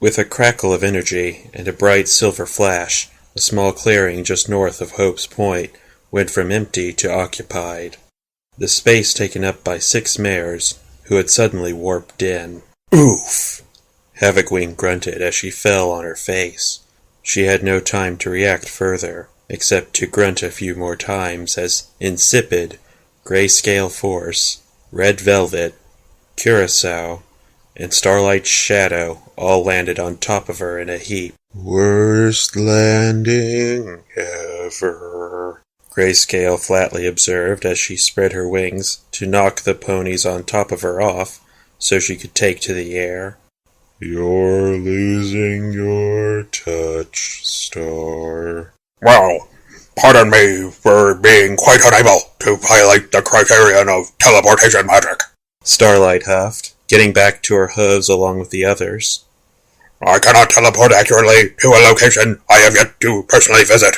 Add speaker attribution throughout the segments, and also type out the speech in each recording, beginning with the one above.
Speaker 1: With a crackle of energy and a bright silver flash, a small clearing just north of Hope's Point went from empty to occupied. The space taken up by 6 mares, who had suddenly warped in. "Oof!" Havocwing grunted as she fell on her face. She had no time to react further, except to grunt a few more times as Insipid, Grayscale Force, Red Velvet, Curacao, and Starlight's Shadow all landed on top of her in a heap. "Worst landing ever," Grayscale flatly observed as she spread her wings to knock the ponies on top of her off so she could take to the air. "You're losing your touch, Star."
Speaker 2: "Well, pardon me for being quite unable to violate the criterion of teleportation magic,"
Speaker 1: Starlight huffed, getting back to her hooves along with the others.
Speaker 2: "I cannot teleport accurately to a location I have yet to personally visit,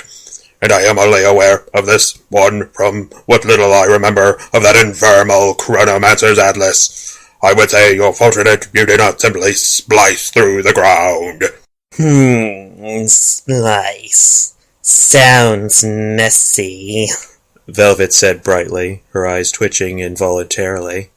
Speaker 2: and I am only aware of this one from what little I remember of that infernal Chronomancer's Atlas. I would say you're fortunate you did not simply splice through the ground."
Speaker 3: Splice. Sounds messy,
Speaker 1: Velvet said brightly, her eyes twitching involuntarily.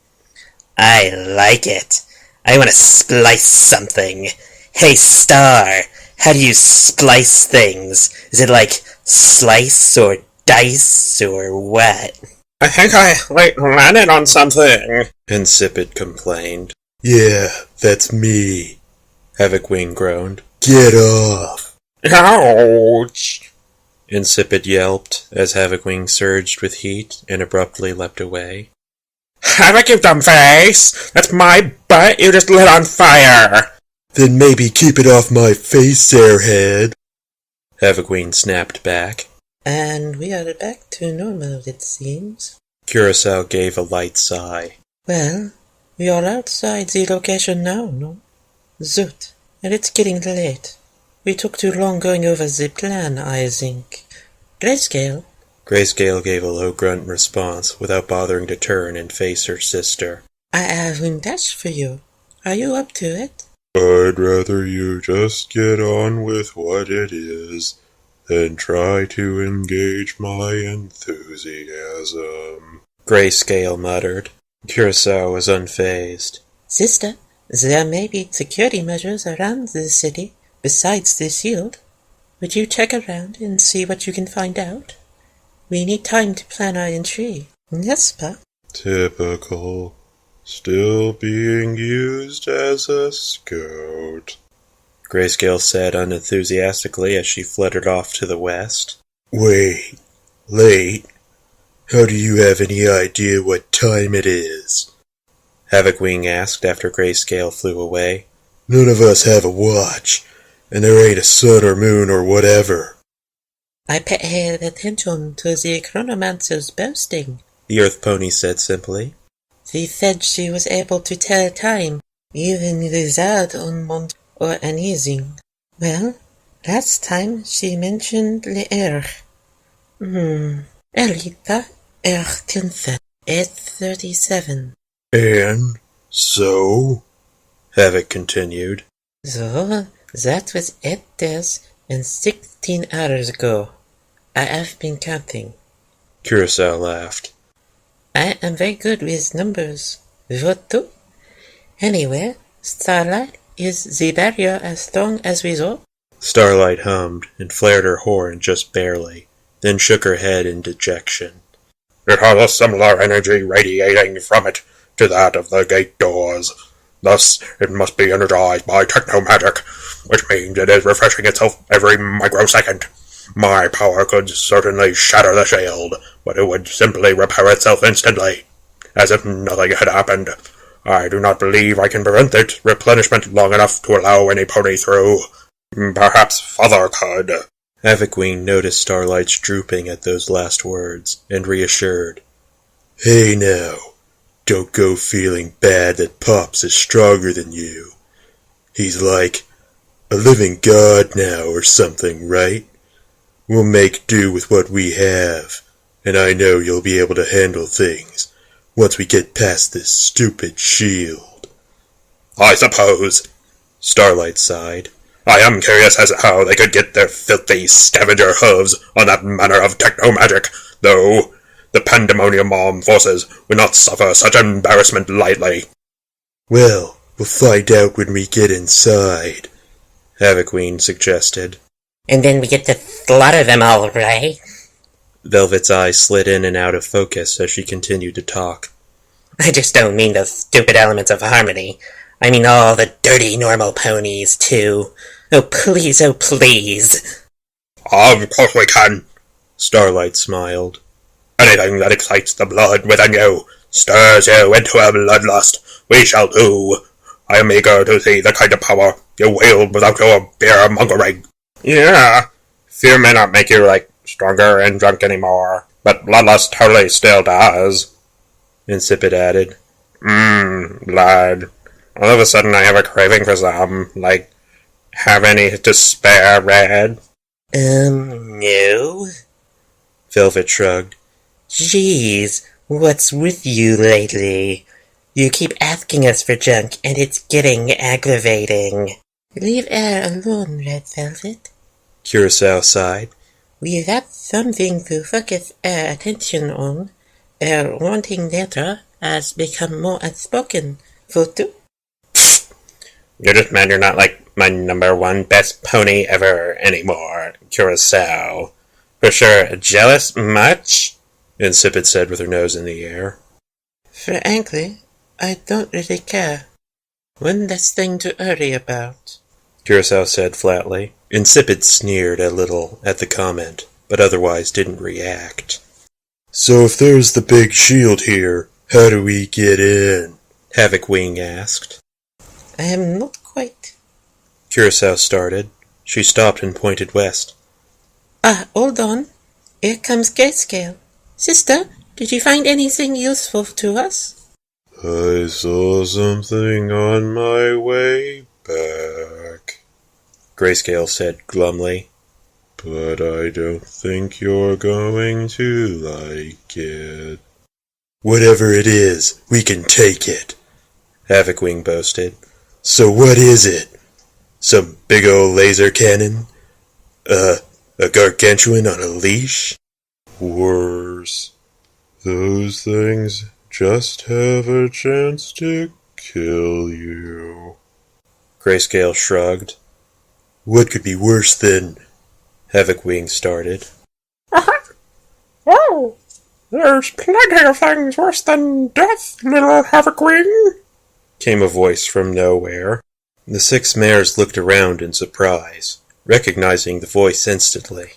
Speaker 3: "I like it. I want to splice something. Hey, Star, how do you splice things? Is it like slice or dice or what?"
Speaker 2: "I think I landed on something,"
Speaker 1: Insipid complained.
Speaker 4: "Yeah, that's me,"
Speaker 1: Havocwing groaned.
Speaker 4: "Get off."
Speaker 2: "Ouch!"
Speaker 1: Insipid yelped as Havocwing surged with heat and abruptly leapt away.
Speaker 2: "Havoc, you dumb face! That's my butt you just lit on fire!"
Speaker 4: "Then maybe keep it off my face, airhead,"
Speaker 1: Havocwing snapped back.
Speaker 5: "And we are back to normal, it seems."
Speaker 1: Curacao gave a light sigh.
Speaker 5: "Well, we are outside the location now, no? Zoot, and it's getting late. We took too long going over the plan, I think. Grayscale?"
Speaker 1: Grayscale gave a low grunt in response without bothering to turn and face her sister.
Speaker 5: "I have a task for you. Are you up to it?"
Speaker 4: "I'd rather you just get on with what it is than try to engage my enthusiasm,"
Speaker 1: Grayscale muttered. Curacao was unfazed.
Speaker 5: "Sister, there may be security measures around the city besides the shield. Would you check around and see what you can find out? We need time to plan our entry. Yes, Pa?"
Speaker 4: "Typical. Still being used as a scout,"
Speaker 1: Grayscale said unenthusiastically as she fluttered off to the west.
Speaker 4: "Wait. Late? How do you have any idea what time it is?"
Speaker 1: Havocwing asked after Grayscale flew away.
Speaker 4: "None of us have a watch, and there ain't a sun or moon or whatever."
Speaker 5: "I paid attention to the Chronomancer's boasting,"
Speaker 1: The Earth Pony said simply.
Speaker 5: "She said she was able to tell time, even without un mont or anything. Well, last time she mentioned l'air. Elita Ertinfen, 8:37.
Speaker 4: "And so?"
Speaker 1: Havoc continued.
Speaker 5: So, that was 8 days and 16 hours ago. I have been counting.
Speaker 1: Curacao laughed.
Speaker 5: I am very good with numbers. What do? Anyway, Starlight, is the barrier as strong as we thought?
Speaker 1: Starlight hummed and flared her horn just barely, then shook her head in dejection.
Speaker 2: "It has a similar energy radiating from it to that of the gate doors. Thus, it must be energized by technomagic, which means it is refreshing itself every microsecond. My power could certainly shatter the shield, but it would simply repair itself instantly, as if nothing had happened. I do not believe I can prevent its replenishment long enough to allow any pony through. Perhaps Father could."
Speaker 1: Havocwing noticed Starlight's drooping at those last words, and reassured.
Speaker 4: "Hey now, don't go feeling bad that Pops is stronger than you. He's like a living god now or something, right? We'll make do with what we have, and I know you'll be able to handle things once we get past this stupid shield."
Speaker 2: "I suppose,"
Speaker 1: Starlight sighed.
Speaker 2: I am curious as to how they could get their filthy scavenger hooves on that manner of techno-magic, though the Pandemonium Armed Forces would not suffer such embarrassment lightly.
Speaker 4: Well, we'll find out when we get inside,
Speaker 1: Havoqueen suggested.
Speaker 3: And then we get to slaughter them all, right?
Speaker 1: Velvet's eyes slid in and out of focus as she continued to talk.
Speaker 3: I just don't mean those stupid elements of harmony. I mean all the dirty normal ponies, too. Oh, please, oh, please.
Speaker 2: Of course we can.
Speaker 1: Starlight smiled.
Speaker 2: Anything that excites the blood within you, stirs you into a bloodlust, we shall do. I am eager to see the kind of power you wield without your beer-mongering.
Speaker 1: Yeah, fear may not make you, stronger and drunk anymore, but bloodlust totally still does, Insipid added. Blood. All of a sudden I have a craving for some, have any to spare, Red?
Speaker 3: No.
Speaker 1: Velvet shrugged.
Speaker 3: Jeez, what's with you lately? You keep asking us for junk, and it's getting aggravating.
Speaker 5: Leave her alone, Red Velvet.
Speaker 1: Curacao sighed.
Speaker 5: We've got something to focus our attention on. Our wanting letter has become more outspoken. Photo?
Speaker 1: You just meant you're not my number one best pony ever anymore, Curacao. For sure, jealous much? Insipid said with her nose in the air.
Speaker 5: Frankly, I don't really care. One less thing to worry about,
Speaker 1: Curacao said flatly. Insipid sneered a little at the comment, but otherwise didn't react.
Speaker 4: So if there's the big shield here, how do we get in?
Speaker 1: Havoqueen asked.
Speaker 5: I am not quite.
Speaker 1: Curacao started. She stopped and pointed west.
Speaker 5: Hold on. Here comes Grayscale. Sister, did you find anything useful to us?
Speaker 4: I saw something on my way back,
Speaker 1: Grayscale said glumly.
Speaker 4: But I don't think you're going to like it. Whatever it is, we can take it,
Speaker 1: Havoqueen boasted.
Speaker 4: So what is it? Some big old laser cannon? A gargantuan on a leash? Worse. Those things just have a chance to kill you.
Speaker 1: Grayscale shrugged.
Speaker 4: What could be worse than...
Speaker 1: Havoqueen started.
Speaker 2: Oh, there's plenty of things worse than death, little Havoqueen,
Speaker 1: came a voice from nowhere. The 6 mares looked around in surprise, recognizing the voice instantly.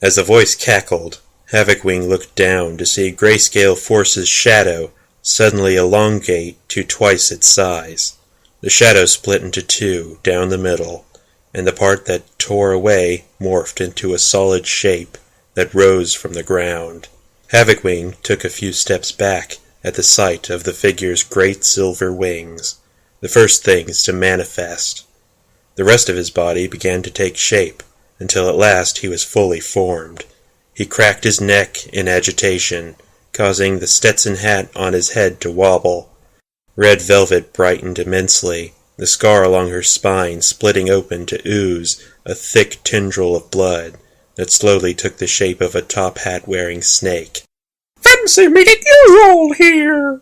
Speaker 1: As the voice cackled, Havoqueen looked down to see Grayscale Force's shadow suddenly elongate to twice its size. The shadow split into 2 down the middle, and the part that tore away morphed into a solid shape that rose from the ground. Havoqueen took a few steps back at the sight of the figure's great silver wings, the first things to manifest. The rest of his body began to take shape, until at last he was fully formed. He cracked his neck in agitation, causing the Stetson hat on his head to wobble. Red Velvet brightened immensely, the scar along her spine splitting open to ooze a thick tendril of blood that slowly took the shape of a top-hat-wearing snake.
Speaker 2: Fancy meeting you all here!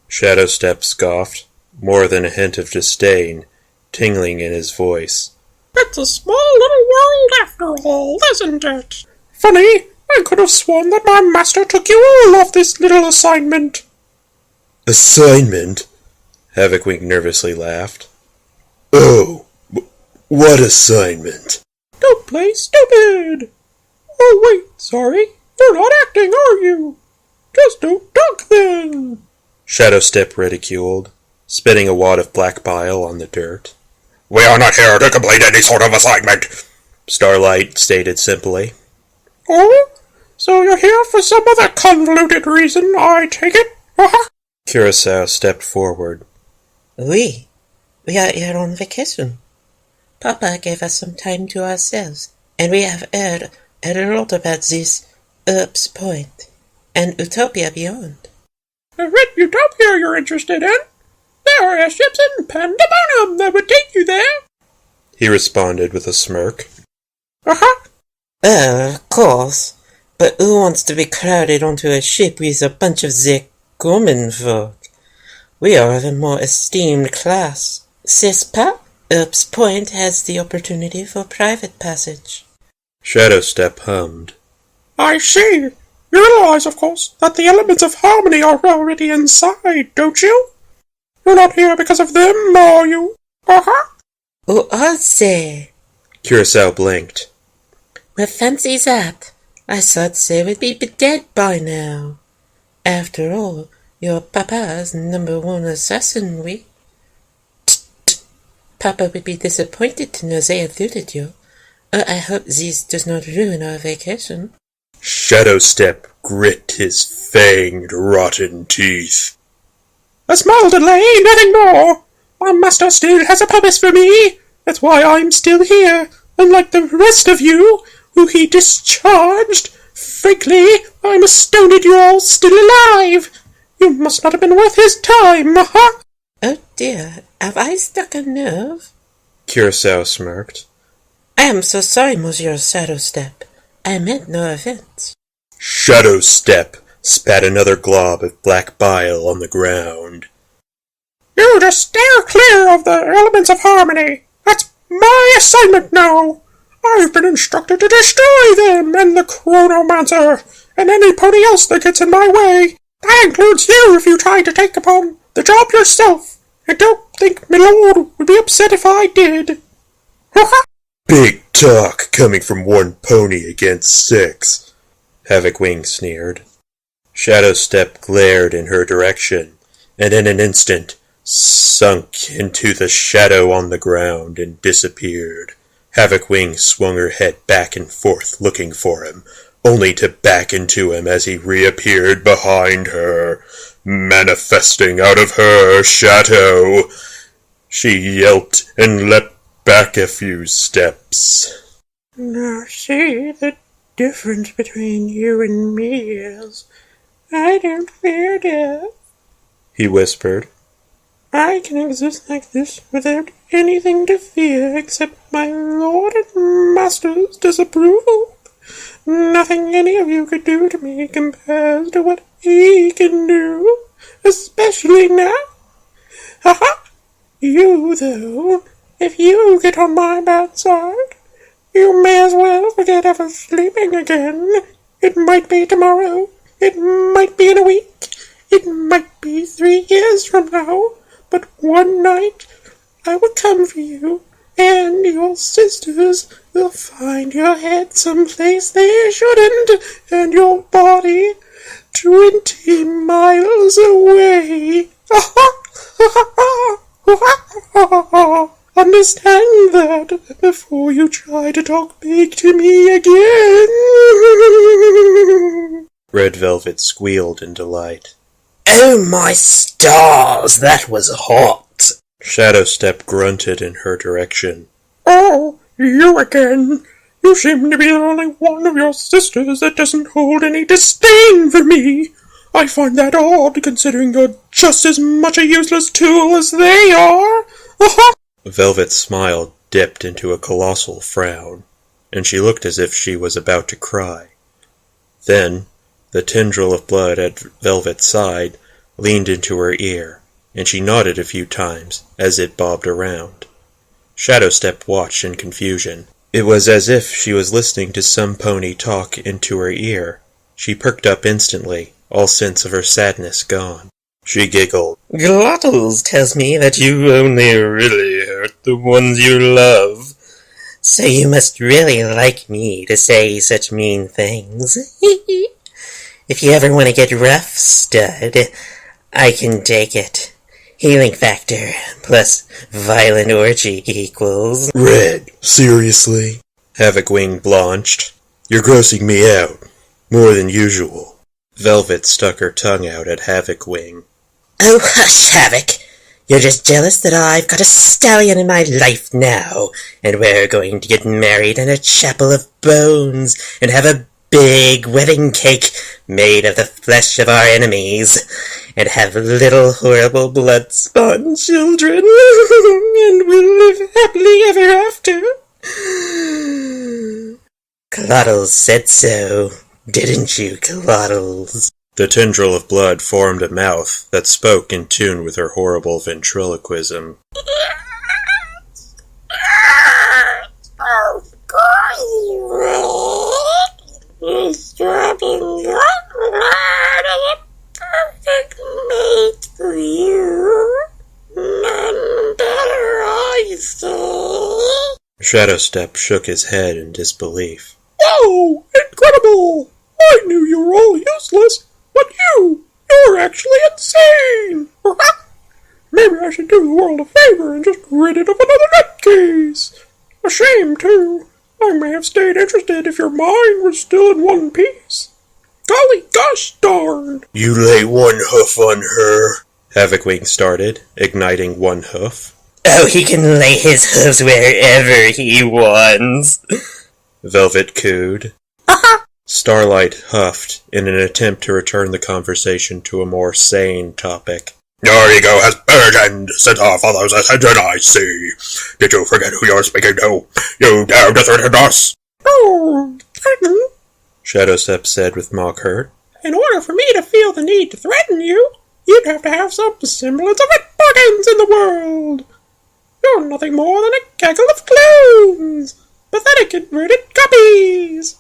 Speaker 1: Shadowstep scoffed, more than a hint of disdain tingling in his voice.
Speaker 2: It's a small little world after all, isn't it? Funny, I could have sworn that my master took you all off this little assignment.
Speaker 4: Assignment?
Speaker 1: Havoqueen nervously laughed.
Speaker 4: Oh, what assignment?
Speaker 2: Don't play stupid! Oh wait, sorry, you're not acting, are you? Just don't talk then!
Speaker 1: Shadowstep ridiculed, spitting a wad of black bile on the dirt.
Speaker 2: We are not here to complete any sort of assignment,
Speaker 1: Starlight stated simply.
Speaker 2: Oh? So you're here for some other convoluted reason, I take it?
Speaker 1: Curacao stepped forward.
Speaker 5: We are here on vacation. Papa gave us some time to ourselves, and we have heard a lot about this Earth's Point and Utopia beyond.
Speaker 2: A red utopia you're interested in? There are ships in Pandemonium that would take you there.
Speaker 1: he responded with a smirk.
Speaker 5: Of course. But who wants to be crowded onto a ship with a bunch of the common folk? We are of a more esteemed class. C'est pas? Earp's Point has the opportunity for private passage.
Speaker 1: Shadowstep hummed.
Speaker 2: I see. You realize, of course, that the elements of harmony are already inside, don't you? You're not here because of them, are you?
Speaker 5: Who are they?
Speaker 1: Curacao blinked.
Speaker 5: Well, fancy that. I thought they would be dead by now. After all, your papa's #1 assassin, we. Papa would be disappointed to know they eluded you. I hope this does not ruin our vacation.
Speaker 4: Shadowstep grit his fanged, rotten teeth.
Speaker 2: A small delay, nothing more. My master still has a purpose for me. That's why I'm still here, unlike the rest of you, who he discharged. Frankly, I'm astounded you're all still alive. You must not have been worth his time,
Speaker 5: Oh dear, have I struck a nerve?
Speaker 1: Curacao smirked.
Speaker 5: I am so sorry, Monsieur Shadowstep. I meant no offense.
Speaker 4: Shadowstep spat another glob of black bile on the ground.
Speaker 2: You just steer clear of the elements of harmony. That's my assignment now. I've been instructed to destroy them and the Chronomancer, and any pony else that gets in my way. That includes you if you try to take upon the job yourself. And don't think my lord would be upset if I did.
Speaker 4: Big talk coming from one pony against 6.
Speaker 1: Havocwing sneered. Shadowstep glared in her direction, and in an instant sunk into the shadow on the ground and disappeared. Havocwing swung her head back and forth looking for him, only to back into him as he reappeared behind her, manifesting out of her shadow. She yelped and leapt back a few steps.
Speaker 2: Now see, the difference between you and me is I don't fear death.
Speaker 1: He whispered.
Speaker 2: I can exist like this without anything to fear except my lord and master's disapproval. Nothing any of you could do to me compares to what he can do, especially now. You, though, if you get on my bad side, you may as well forget ever sleeping again. It might be tomorrow, it might be in a week, it might be 3 years from now, but one night I will come for you, and your sisters will find your head someplace they shouldn't, and your body 20 miles away. Understand that before you try to talk big to me again.
Speaker 1: Red Velvet squealed in delight.
Speaker 3: Oh my stars, that was hot!
Speaker 1: Shadowstep grunted in her direction.
Speaker 2: Oh, you again. You seem to be the only one of your sisters that doesn't hold any disdain for me. I find that odd, considering you're just as much a useless tool as they are.
Speaker 1: Velvet's smile dipped into a colossal frown, and she looked as if she was about to cry. Then, the tendril of blood at Velvet's side leaned into her ear, and she nodded a few times as it bobbed around. Shadowstep watched in confusion. It was as if she was listening to some pony talk into her ear. She perked up instantly, all sense of her sadness gone. She giggled.
Speaker 3: Glottos tells me that you only really hurt the ones you love. So you must really like me to say such mean things. If you ever want to get rough, stud, I can take it. Healing factor plus violent orgy equals...
Speaker 4: Red, seriously?
Speaker 1: Havocwing blanched.
Speaker 4: You're grossing me out. More than usual.
Speaker 1: Velvet stuck her tongue out at Havocwing.
Speaker 3: Oh, hush, Havoc. You're just jealous that I've got a stallion in my life now, and we're going to get married in a chapel of bones, and have a big wedding cake made of the flesh of our enemies, and have little horrible blood-spawn children, and we'll live happily ever after. Cloddles said so, didn't you, Cloddles?
Speaker 1: The tendril of blood formed a mouth that spoke in tune with her horrible ventriloquism. Shadowstep shook his head in disbelief.
Speaker 2: Oh, incredible! I knew you were all useless, but you're actually insane! Maybe I should do the world a favor and just rid it of another nutcase. A shame, too. I may have stayed interested if your mind was still in one piece. Golly gosh darn!
Speaker 4: You lay one hoof on her.
Speaker 1: Havocwing started, igniting one hoof.
Speaker 3: Oh, he can lay his hooves wherever he wants.
Speaker 1: Velvet cooed. Starlight huffed in an attempt to return the conversation to a more sane topic.
Speaker 2: Your ego has burgeoned since our father's ascension, I see. Did you forget who you're speaking to? You dare to threaten us?
Speaker 6: Oh, threaten?
Speaker 1: Shadowstep said with mock hurt.
Speaker 6: In order for me to feel the need to threaten you, you'd have to have some semblance of importance in the world. You're nothing more than a gaggle of clones, pathetic inverted copies,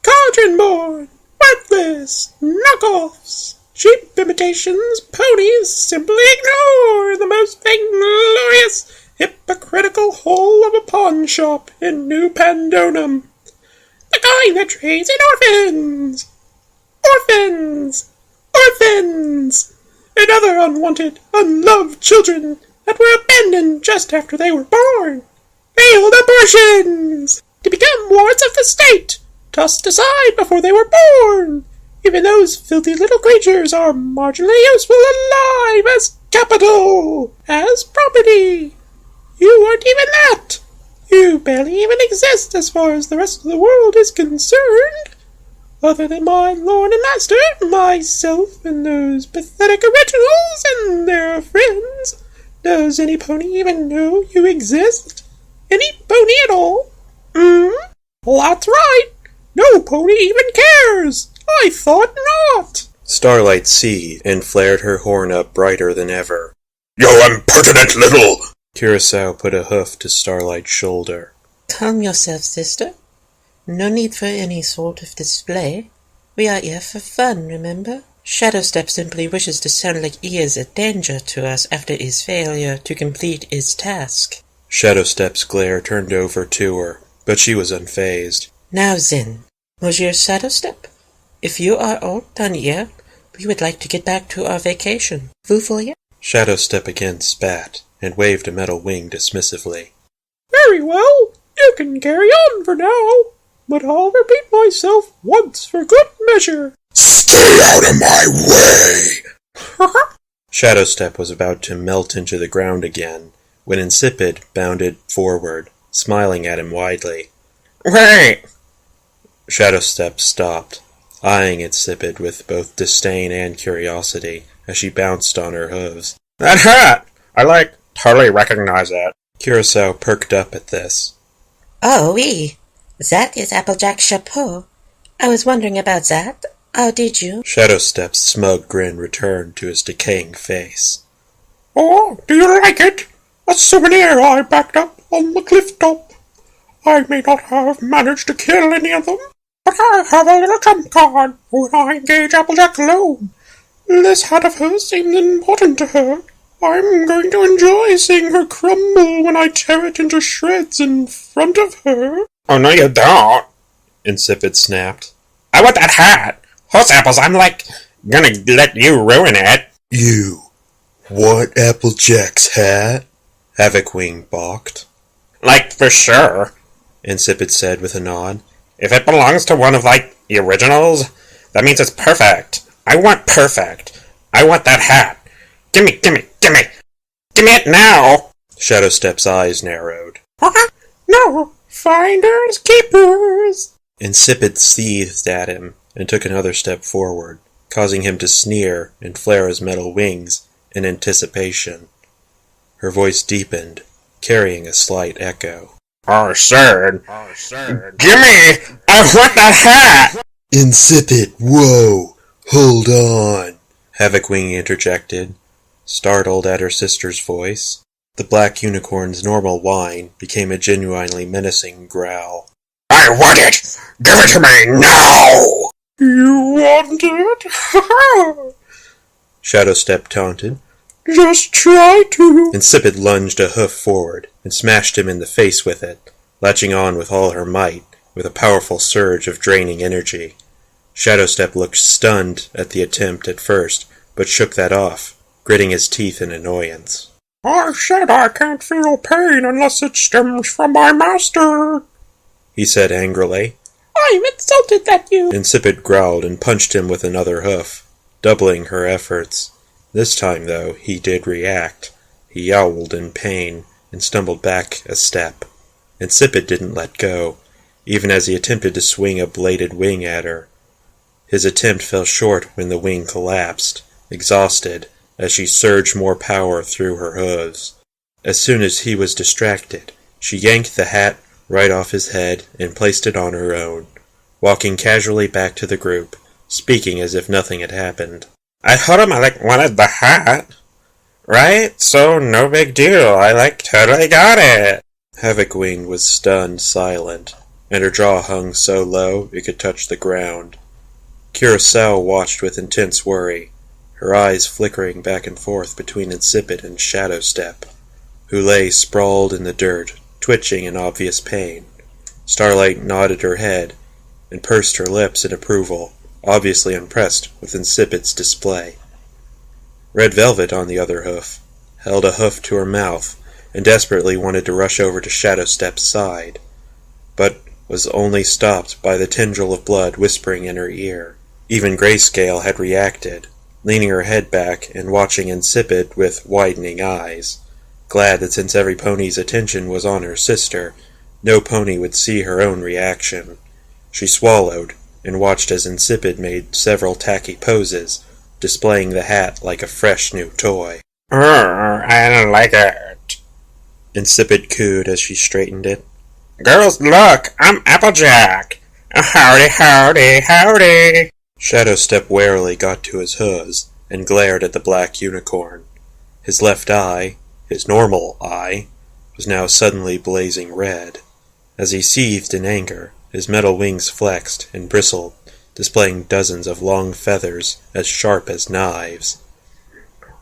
Speaker 6: cauldron-born, worthless, knockoffs, cheap imitations, ponies simply ignore the most vainglorious, hypocritical hole of a pawn shop in New Pandonum. The kind that trades in orphans! Orphans! Orphans! And other unwanted, unloved children that were abandoned just after they were born. Failed abortions! To become wards of the state, tossed aside before they were born. Even those filthy little creatures are marginally useful alive as capital, as property. You aren't even that. You barely even exist as far as the rest of the world is concerned. Other than my lord and master, myself, and those pathetic originals and their friends, does any pony even know you exist? Any pony at all? That's right. No pony even cares. I thought not.
Speaker 1: Starlight seethed and flared her horn up brighter than ever.
Speaker 2: You impertinent little...
Speaker 1: Curacao put a hoof to Starlight's shoulder.
Speaker 5: Calm yourself, sister. No need for any sort of display. We are here for fun, remember? Shadowstep simply wishes to sound like he is a danger to us after his failure to complete his task.
Speaker 1: Shadowstep's glare turned over to her, but she was unfazed.
Speaker 5: Now then, Monsieur Shadowstep, if you are all done here, we would like to get back to our vacation. Vous voyez?
Speaker 1: Shadowstep again spat, and waved a metal wing dismissively.
Speaker 6: Very well, you can carry on for now, but I'll repeat myself once for good measure.
Speaker 2: Stay out of my way!
Speaker 1: Shadowstep was about to melt into the ground again, when Insipid bounded forward, smiling at him widely.
Speaker 3: Wait!
Speaker 1: Shadowstep stopped, eyeing Insipid with both disdain and curiosity as she bounced on her hooves.
Speaker 2: That hat! I totally recognize that.
Speaker 1: Curacao perked up at this.
Speaker 5: Oh, oui. That is Applejack's chapeau. I was wondering about that. How did you?
Speaker 1: Shadowstep's smug grin returned to his decaying face.
Speaker 6: Oh, do you like it? A souvenir I backed up on the cliff top. I may not have managed to kill any of them, but I have a little trump card when I engage Applejack alone. This hat of hers seems important to her. I'm going to enjoy seeing her crumble when I tear it into shreds in front of her.
Speaker 2: Oh, no you don't.
Speaker 1: Insipid snapped.
Speaker 2: I want that hat. Horse apples, I'm gonna let you ruin it.
Speaker 4: You want Applejack's hat?
Speaker 1: Havocwing balked.
Speaker 2: For sure.
Speaker 1: Insipid said with a nod.
Speaker 2: If it belongs to one of, the originals, that means it's perfect. I want perfect. I want that hat. Gimme it now!
Speaker 1: Shadowstep's eyes narrowed.
Speaker 6: No, finders keepers.
Speaker 1: Insipid seethed at him and took another step forward, causing him to sneer and flare his metal wings in anticipation. Her voice deepened, carrying a slight echo.
Speaker 2: Arson! Gimme! I want that hat!
Speaker 4: Insipid, whoa! Hold on!
Speaker 1: Havocwing interjected, startled at her sister's voice. The black unicorn's normal whine became a genuinely menacing growl.
Speaker 2: I want it! Give it to me now!
Speaker 6: You want it?
Speaker 1: Shadowstep taunted.
Speaker 6: Just try to.
Speaker 1: Insipid lunged a hoof forward and smashed him in the face with it, latching on with all her might, with a powerful surge of draining energy. Shadowstep looked stunned at the attempt at first, but shook that off, gritting his teeth in annoyance.
Speaker 6: I said I can't feel pain unless it stems from my master,
Speaker 1: he said angrily.
Speaker 6: I'm insulted at you.
Speaker 1: Insipid growled and punched him with another hoof, doubling her efforts. This time, though, he did react. He yowled in pain and stumbled back a step. Insipid didn't let go, even as he attempted to swing a bladed wing at her. His attempt fell short when the wing collapsed, exhausted, as she surged more power through her hooves. As soon as he was distracted, she yanked the hat right off his head and placed it on her own, walking casually back to the group, speaking as if nothing had happened.
Speaker 2: I told him I wanted the hat. Right? So no big deal. I totally got it.
Speaker 1: Havocwing was stunned silent, and her jaw hung so low it could touch the ground. Curacao watched with intense worry, her eyes flickering back and forth between Insipid and Shadowstep, who lay sprawled in the dirt, twitching in obvious pain. Starlight nodded her head and pursed her lips in approval, obviously impressed with Insipid's display. Red Velvet, on the other hoof, held a hoof to her mouth and desperately wanted to rush over to Shadowstep's side, but was only stopped by the tendril of blood whispering in her ear. Even Grayscale had reacted, leaning her head back and watching Insipid with widening eyes, glad that since every pony's attention was on her sister, no pony would see her own reaction. She swallowed and watched as Insipid made several tacky poses, displaying the hat like a fresh new toy.
Speaker 2: I don't like it.
Speaker 1: Insipid cooed as she straightened it.
Speaker 2: Girls, look! I'm Applejack! Howdy, howdy, howdy!
Speaker 1: Shadowstep warily got to his hooves and glared at the black unicorn. His left eye, his normal eye, was now suddenly blazing red. As he seethed in anger, his metal wings flexed and bristled, displaying dozens of long feathers as sharp as knives.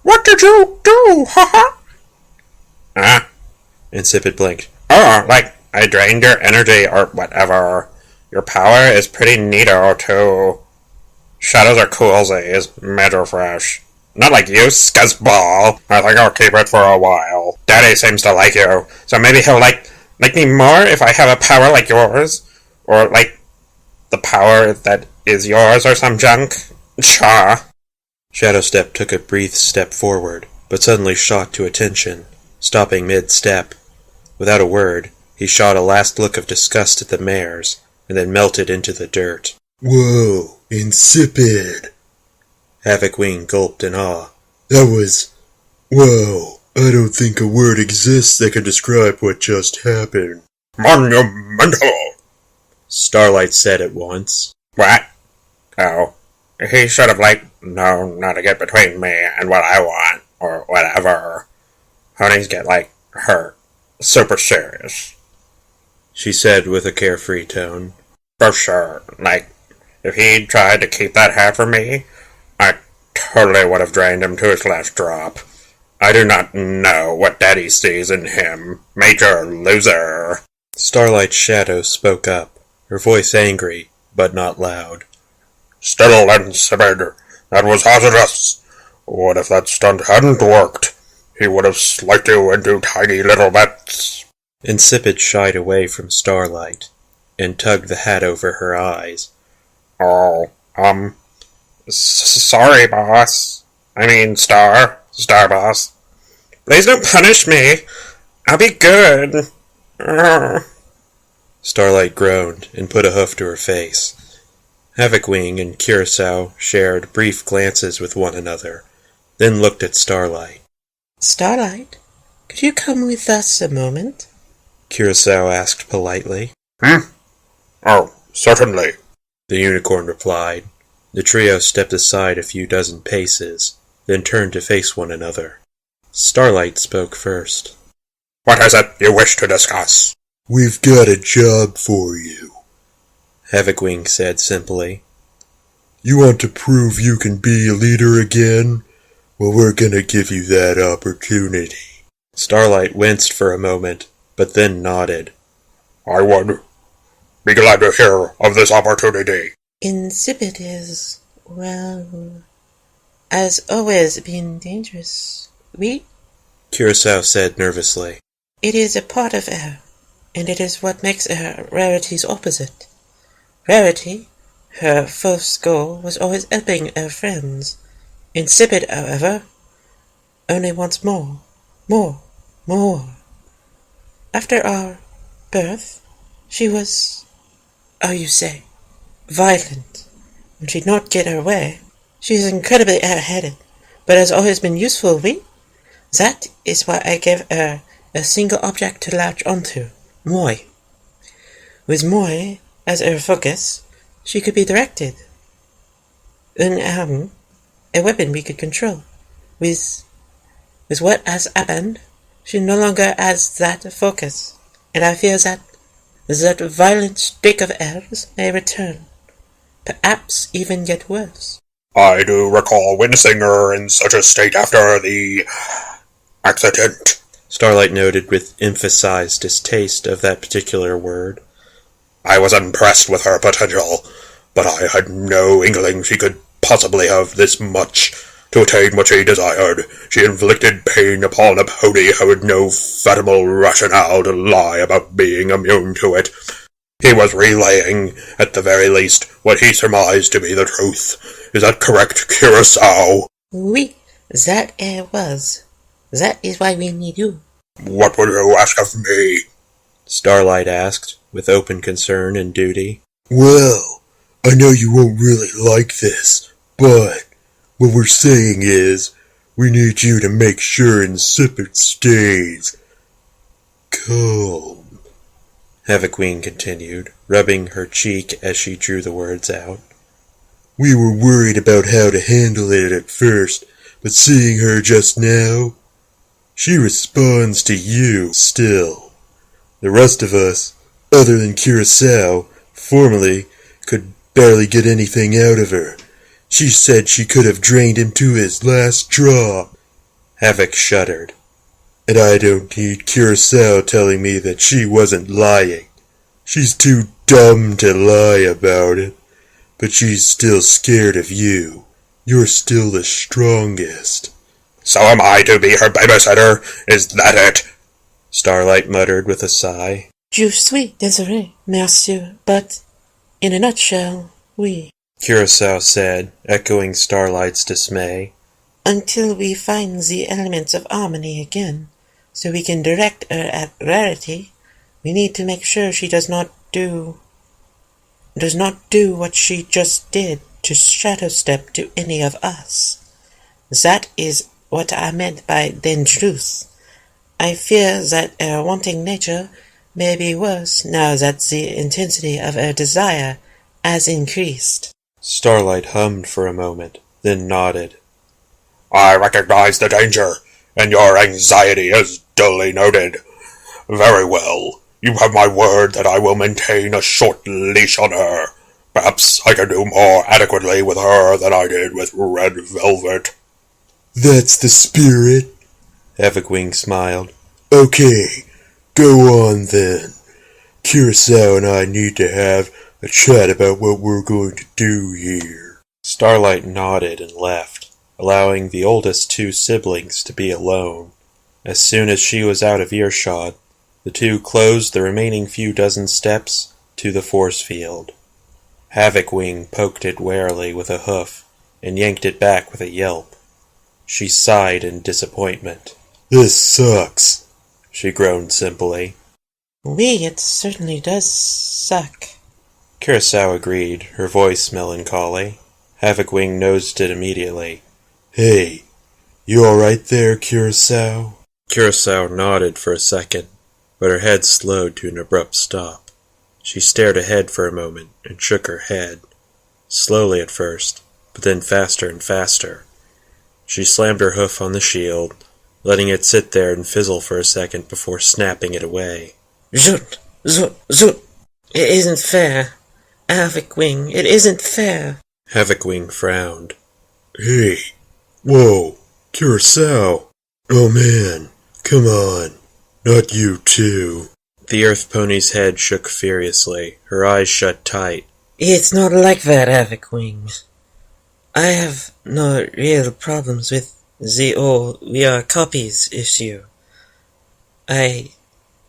Speaker 6: What did you do, ha-ha?
Speaker 1: Insipid blinked.
Speaker 2: Oh, I drained your energy or whatever. Your power is pretty neato, too. Shadows are coolsies, mega fresh. Not like you, scuzzball. I think I'll keep it for a while. Daddy seems to like you, so maybe he'll like me more if I have a power like yours. Or, the power that is yours or some junk. Cha.
Speaker 1: Shadowstep took a brief step forward, but suddenly shot to attention, stopping mid-step. Without a word, he shot a last look of disgust at the mares, and then melted into the dirt.
Speaker 4: Whoa, Insipid!
Speaker 1: Havocwing gulped in awe.
Speaker 4: That was... Whoa, I don't think a word exists that can describe what just happened.
Speaker 2: Monumental!
Speaker 1: Starlight said at once.
Speaker 2: What? Oh, he should have known not to get between me and what I want, or whatever. Honeys get, hurt. Super serious.
Speaker 1: She said with a carefree tone.
Speaker 2: For sure. If he'd tried to keep that hat for me, I totally would have drained him to his last drop. I do not know what Daddy sees in him. Major loser.
Speaker 1: Starlight's shadow spoke up, her voice angry, but not loud.
Speaker 2: Still, Insipid, that was hazardous. What if that stunt hadn't worked? He would have sliced you into tiny little bits.
Speaker 1: Insipid shied away from Starlight, and tugged the hat over her eyes.
Speaker 2: Oh, sorry, boss. I mean, Star boss. Please don't punish me. I'll be good.
Speaker 1: Starlight groaned and put a hoof to her face. Havocwing and Curacao shared brief glances with one another, then looked at Starlight.
Speaker 5: Starlight, could you come with us a moment?
Speaker 1: Curacao asked politely.
Speaker 2: Oh, certainly,
Speaker 1: The unicorn replied. The trio stepped aside a few dozen paces, then turned to face one another. Starlight spoke first.
Speaker 2: What is it you wish to discuss?
Speaker 4: We've got a job for you.
Speaker 1: Havocwing said simply.
Speaker 4: You want to prove you can be a leader again? Well, we're gonna give you that opportunity.
Speaker 1: Starlight winced for a moment, but then nodded.
Speaker 2: I would be glad to hear of this opportunity.
Speaker 5: Insipid is, well, has always been dangerous.
Speaker 1: Curacao said nervously.
Speaker 5: It is a part of air, and it is what makes air Rarity's opposite. Rarity, her first goal, was always helping her friends. Insipid, however, only wants more. After our birth, she was, how you say, violent. When she'd not get her way, she is incredibly air-headed, but has always been useful, That is why I gave her a single object to latch onto, Moi. With Moi as her focus, she could be directed. A weapon we could control. With what has happened, she no longer has that focus, and I fear that violent streak of hers may return. Perhaps even get worse.
Speaker 2: I do recall witnessing her in such a state after the accident.
Speaker 1: Starlight noted with emphasized distaste of that particular word.
Speaker 2: I was impressed with her potential, but I had no inkling she could possibly have this much. To attain what she desired, she inflicted pain upon a pony who had no fathomable rationale to lie about being immune to it. He was relaying, at the very least, what he surmised to be the truth. Is that correct, Curacao?
Speaker 5: Oui, that it was. That is why we need you.
Speaker 2: What would you ask of me?
Speaker 1: Starlight asked, with open concern and duty.
Speaker 4: Well, I know you won't really like this, but what we're saying is, we need you to make sure Insipid stays calm.
Speaker 1: Havocwing continued, rubbing her cheek as she drew the words out.
Speaker 4: We were worried about how to handle it at first, but seeing her just now, she responds to you still. The rest of us, other than Curacao, formerly, could barely get anything out of her. She said she could have drained him to his last drop.
Speaker 1: Havoc shuddered.
Speaker 4: And I don't need Curacao telling me that she wasn't lying. She's too dumb to lie about it. But she's still scared of you. You're still the strongest.
Speaker 2: So am I to be her babysitter? Is that it?
Speaker 1: Starlight muttered with a sigh.
Speaker 5: Je suis désolé, monsieur, but in a nutshell, oui.
Speaker 1: Curacao said, echoing Starlight's dismay.
Speaker 5: Until we find the elements of harmony again, so we can direct her at Rarity, we need to make sure she does not do what she just did to Shadowstep to any of us. That is what I meant by dangerous. I fear that her wanting nature may be worse now that the intensity of her desire has increased.
Speaker 1: Starlight hummed for a moment, then nodded.
Speaker 2: I recognize the danger, and your anxiety is duly noted. Very well. You have my word that I will maintain a short leash on her. Perhaps I can do more adequately with her than I did with Red Velvet.
Speaker 4: That's the spirit.
Speaker 1: Havocwing smiled.
Speaker 4: Okay, go on then. Curacao and I need to have a chat about what we're going to do here.
Speaker 1: Starlight nodded and left, allowing the oldest two siblings to be alone. As soon as she was out of earshot, the two closed the remaining few dozen steps to the force field. Havocwing poked it warily with a hoof and yanked it back with a yelp. She sighed in disappointment.
Speaker 4: This sucks,
Speaker 1: she groaned simply.
Speaker 5: It certainly does suck.
Speaker 1: Curacao agreed, her voice melancholy. Havocwing nosed it immediately.
Speaker 4: Hey, you alright there, Curacao?
Speaker 1: Curacao nodded for a second, but her head slowed to an abrupt stop. She stared ahead for a moment and shook her head, slowly at first, but then faster and faster. She slammed her hoof on the shield, letting it sit there and fizzle for a second before snapping it away.
Speaker 5: Zoot! Zoot! Zoot! It isn't fair. Havocwing, it isn't fair.
Speaker 1: Havocwing frowned.
Speaker 4: Hey, whoa, Curacao. Oh man, come on, not you too.
Speaker 1: The earth pony's head shook furiously, her eyes shut tight.
Speaker 5: It's not like that, Havocwing. I have no real problems with the we are copies issue. I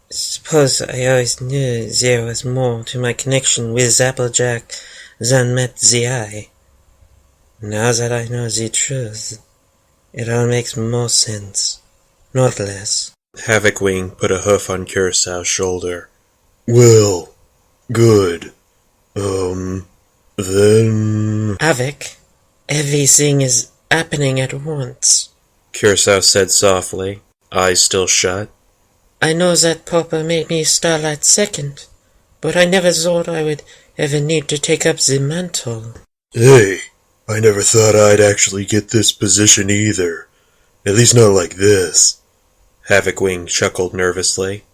Speaker 5: suppose I always knew there was more to my connection with Applejack than met the eye. Now that I know the truth, it all makes more sense, not less.
Speaker 1: Havocwing put a hoof on Curacao's shoulder.
Speaker 4: Well, good. Then...
Speaker 5: Havoc, everything is happening at once.
Speaker 1: Curacao said softly, eyes still shut.
Speaker 5: I know that Papa made me Starlight Second, but I never thought I would ever need to take up the mantle.
Speaker 4: Hey, I never thought I'd actually get this position either. At least not like this.
Speaker 1: Havocwing chuckled nervously.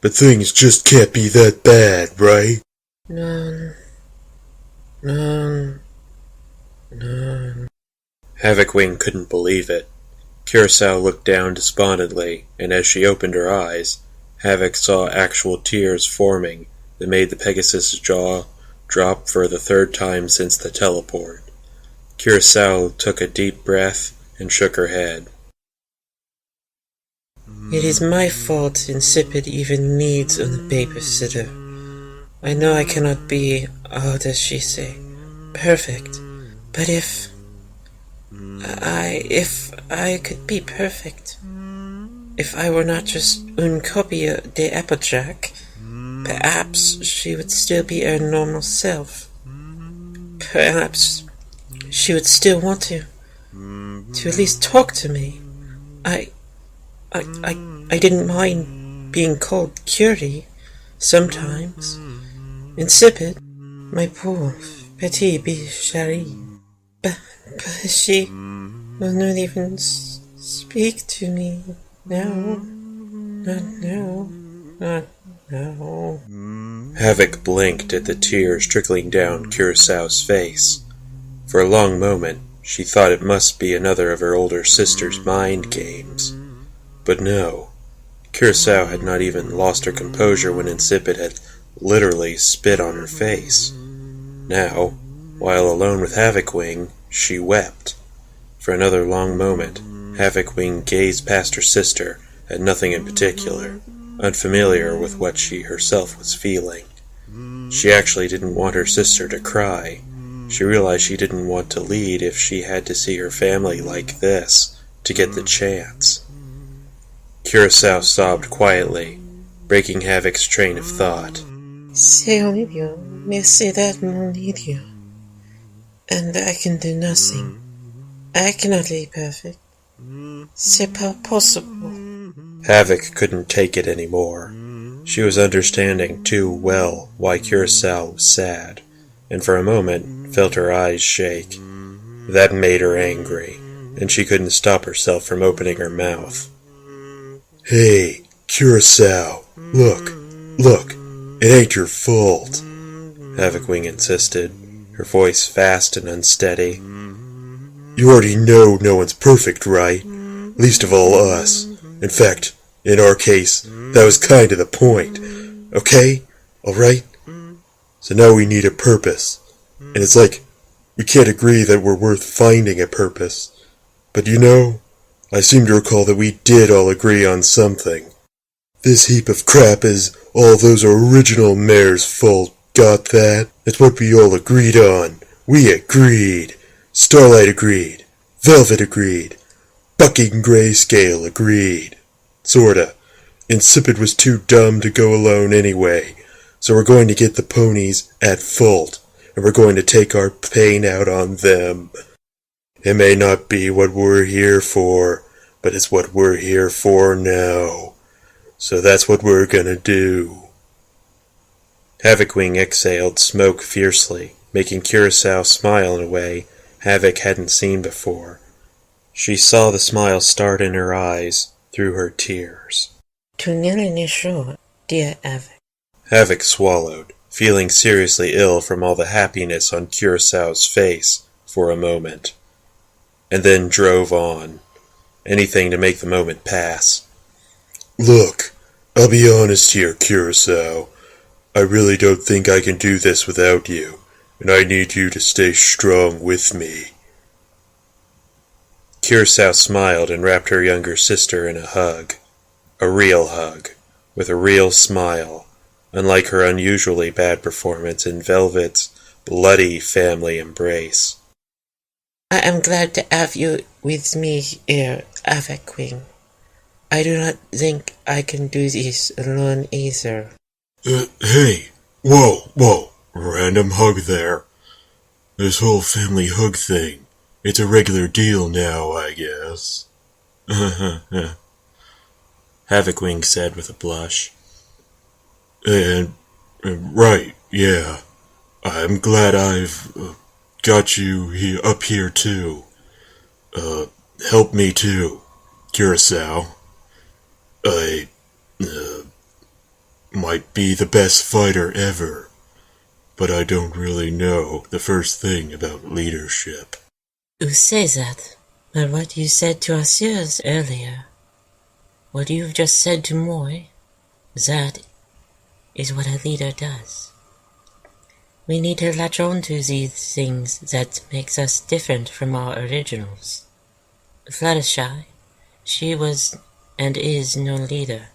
Speaker 4: But things just can't be that bad, right?
Speaker 5: No.
Speaker 1: Havocwing couldn't believe it. Curacao looked down despondently, and as she opened her eyes, Havoc saw actual tears forming that made the Pegasus' jaw drop for the third time since the teleport. Curacao took a deep breath and shook her head.
Speaker 5: It is my fault Insipid even needs a babysitter. I know I cannot be, how does she say, perfect, but if I could be perfect, if I were not just une copie de Applejack, perhaps she would still be her normal self. Perhaps she would still want to at least talk to me. I didn't mind being called Curie sometimes. Insipid, my poor petit bichari. But she will not even speak to me now. Not now. Not now.
Speaker 1: Havoc blinked at the tears trickling down Curacao's face. For a long moment, she thought it must be another of her older sister's mind games. But no, Curacao had not even lost her composure when Insipid had literally spit on her face. Now, while alone with Havocwing, she wept. For another long moment, Havocwing gazed past her sister at nothing in particular, unfamiliar with what she herself was feeling. She actually didn't want her sister to cry. She realized she didn't want to lead if she had to see her family like this to get the chance. Curacao sobbed quietly, breaking Havoc's train of thought.
Speaker 5: C'est horrible, mais c'est that mon idiot. And I can do nothing. I cannot be perfect. C'est pas possible.
Speaker 1: Havoc couldn't take it anymore. She was understanding too well why Curacao was sad, and for a moment felt her eyes shake. That made her angry, and she couldn't stop herself from opening her mouth.
Speaker 4: Hey, Curacao, look, it ain't your fault.
Speaker 1: Havocwing insisted, her voice fast and unsteady.
Speaker 4: You already know no one's perfect, right? Least of all us. In fact, in our case, that was kind of the point. Okay? Alright? So now we need a purpose. And it's like, we can't agree that we're worth finding a purpose. But you know, I seem to recall that we did all agree on something. This heap of crap is all those original mares' fault. Got that? That's what we all agreed on. We agreed. Starlight agreed. Velvet agreed. Bucking Grayscale agreed. Sorta. Insipid was too dumb to go alone anyway, so we're going to get the ponies at fault, and we're going to take our pain out on them. It may not be what we're here for, but it's what we're here for now. So that's what we're gonna do.
Speaker 1: Havocwing exhaled smoke fiercely, making Curacao smile in a way Havoc hadn't seen before. She saw the smile start in her eyes through her tears.
Speaker 5: To nearly sure, dear Havoc.
Speaker 1: Havoc swallowed, feeling seriously ill from all the happiness on Curacao's face for a moment, and then drove on, anything to make the moment pass.
Speaker 4: Look, I'll be honest here, Curacao. I really don't think I can do this without you, and I need you to stay strong with me.
Speaker 1: Curacao smiled and wrapped her younger sister in a hug. A real hug, with a real smile, unlike her unusually bad performance in Velvet's bloody family embrace.
Speaker 5: I am glad to have you with me here, Havocwing. I do not think I can do this alone either.
Speaker 4: Hey, whoa, random hug there. This whole family hug thing, it's a regular deal now, I guess.
Speaker 1: Havocwing said with a blush.
Speaker 4: And, right, yeah. I'm glad I've got you up here too. Help me too, Curacao. I, might be the best fighter ever, but I don't really know the first thing about leadership.
Speaker 5: You say that, but what you said to us earlier, what you've just said to Moy, that is what a leader does. We need to latch on to these things that makes us different from our originals. Fluttershy, she was and is no leader.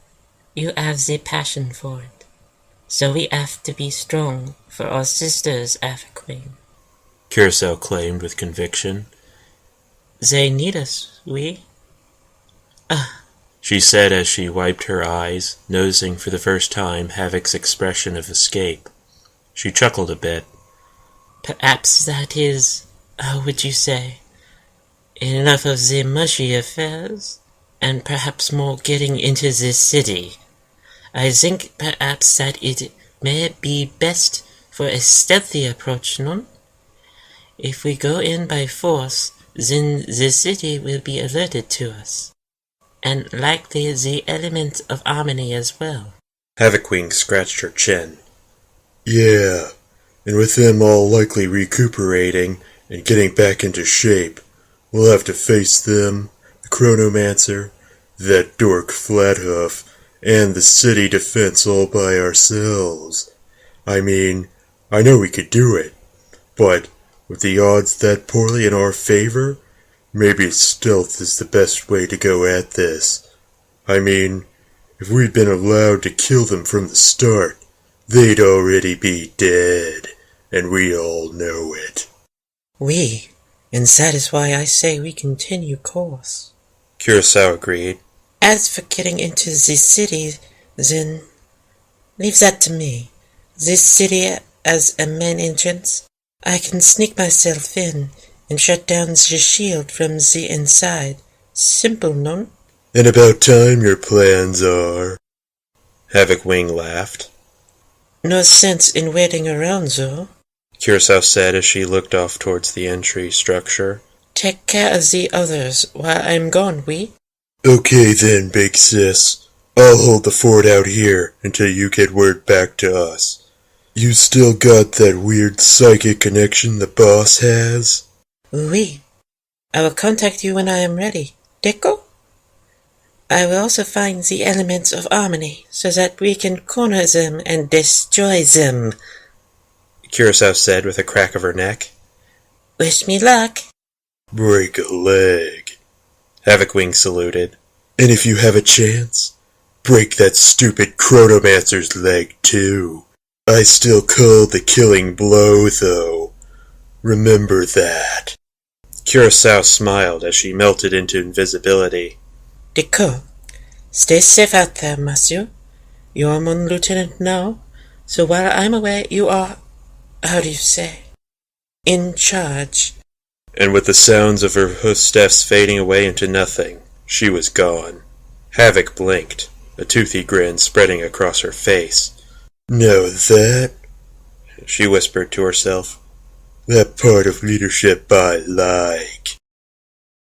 Speaker 5: You have the passion for it. So we have to be strong for our sisters, Havocwing.
Speaker 1: Curacao claimed with conviction.
Speaker 5: They need us,
Speaker 1: She said as she wiped her eyes, noticing for the first time Havoc's expression of escape. She chuckled a bit.
Speaker 5: Perhaps that is, how would you say, enough of the mushy affairs, and perhaps more getting into the city. I think perhaps that it may be best for a stealthy approach, no? If we go in by force, then the city will be alerted to us, and likely the element of harmony as well.
Speaker 1: Havocwing scratched her chin.
Speaker 4: Yeah, and with them all likely recuperating and getting back into shape, we'll have to face them, the Chronomancer, that dork Flathoof, and the city defense all by ourselves. I mean, I know we could do it, but with the odds that poorly in our favor, maybe stealth is the best way to go at this. I mean, if we'd been allowed to kill them from the start, they'd already be dead, and we all know it.
Speaker 5: And that is why I say we continue course.
Speaker 1: Curacao agreed.
Speaker 5: As for getting into the city, then leave that to me. This city as a main entrance, I can sneak myself in and shut down the shield from the inside. Simple, no?
Speaker 4: And about time your plans are.
Speaker 1: Havocwing laughed.
Speaker 5: No sense in waiting around, though.
Speaker 1: Curacao said as she looked off towards the entry structure.
Speaker 5: Take care of the others while I'm gone,
Speaker 4: Okay then, big sis. I'll hold the fort out here until you get word back to us. You still got that weird psychic connection the boss has?
Speaker 5: I will contact you when I am ready. Deco? I will also find the elements of harmony so that we can corner them and destroy them.
Speaker 1: Curacao said with a crack of her neck.
Speaker 5: Wish me luck.
Speaker 4: Break a leg.
Speaker 1: Havocwing saluted.
Speaker 4: And if you have a chance, break that stupid Chronomancer's leg too. I still call the killing blow, though. Remember that.
Speaker 1: Curacao smiled as she melted into invisibility.
Speaker 5: Deco, Stay safe out there, monsieur. You're mon lieutenant now, so while I'm away, you are, how do you say, in charge.
Speaker 1: And with the sounds of her hostess fading away into nothing, she was gone. Havoc blinked, a toothy grin spreading across her face.
Speaker 4: Now that,
Speaker 1: she whispered to herself,
Speaker 4: that part of leadership I like.